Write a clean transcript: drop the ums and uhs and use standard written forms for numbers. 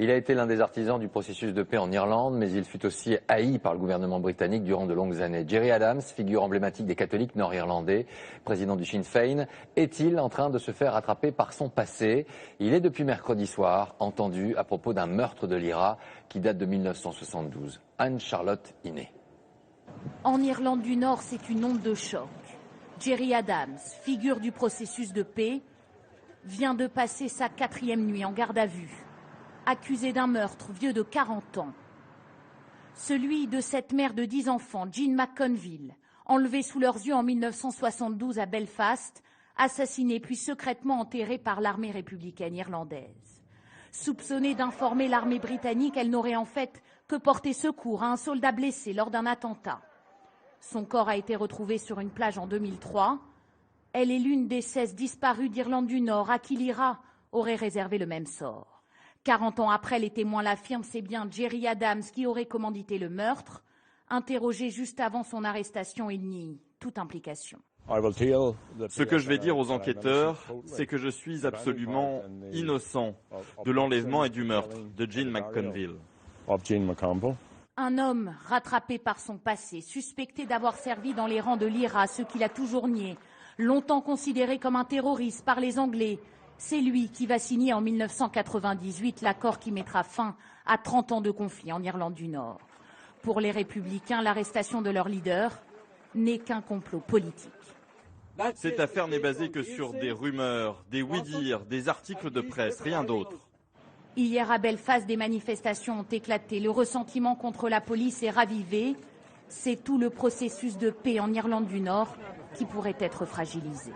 Il a été l'un des artisans du processus de paix en Irlande, mais il fut aussi haï par le gouvernement britannique durant de longues années. Gerry Adams, figure emblématique des catholiques nord-irlandais, président du Sinn Féin, est-il en train de se faire rattraper par son passé? Il est depuis mercredi soir entendu à propos d'un meurtre de l'IRA qui date de 1972. Anne-Charlotte Iné. En Irlande du Nord, c'est une onde de choc. Gerry Adams, figure du processus de paix, vient de passer sa 4e nuit en garde à vue, accusé d'un meurtre vieux de 40 ans. Celui de cette mère de 10 enfants, Jean McConville, enlevée sous leurs yeux en 1972 à Belfast, assassinée puis secrètement enterrée par l'armée républicaine irlandaise. Soupçonnée d'informer l'armée britannique, elle n'aurait en fait que porté secours à un soldat blessé lors d'un attentat. Son corps a été retrouvé sur une plage en 2003. Elle est l'une des 16 disparues d'Irlande du Nord à qui l'IRA aurait réservé le même sort. 40 ans après, les témoins l'affirment, c'est bien Gerry Adams qui aurait commandité le meurtre. Interrogé juste avant son arrestation, il nie toute implication. Ce que je vais dire aux enquêteurs, c'est que je suis absolument innocent de l'enlèvement et du meurtre de Jean McConville. Un homme rattrapé par son passé, suspecté d'avoir servi dans les rangs de l'IRA, ce qu'il a toujours nié, longtemps considéré comme un terroriste par les Anglais. C'est lui qui va signer en 1998 l'accord qui mettra fin à 30 ans de conflit en Irlande du Nord. Pour les Républicains, l'arrestation de leur leader n'est qu'un complot politique. Cette affaire n'est basée que sur des rumeurs, des oui-dire, des articles de presse, rien d'autre. Hier à Belfast, des manifestations ont éclaté. Le ressentiment contre la police est ravivé. C'est tout le processus de paix en Irlande du Nord qui pourrait être fragilisé.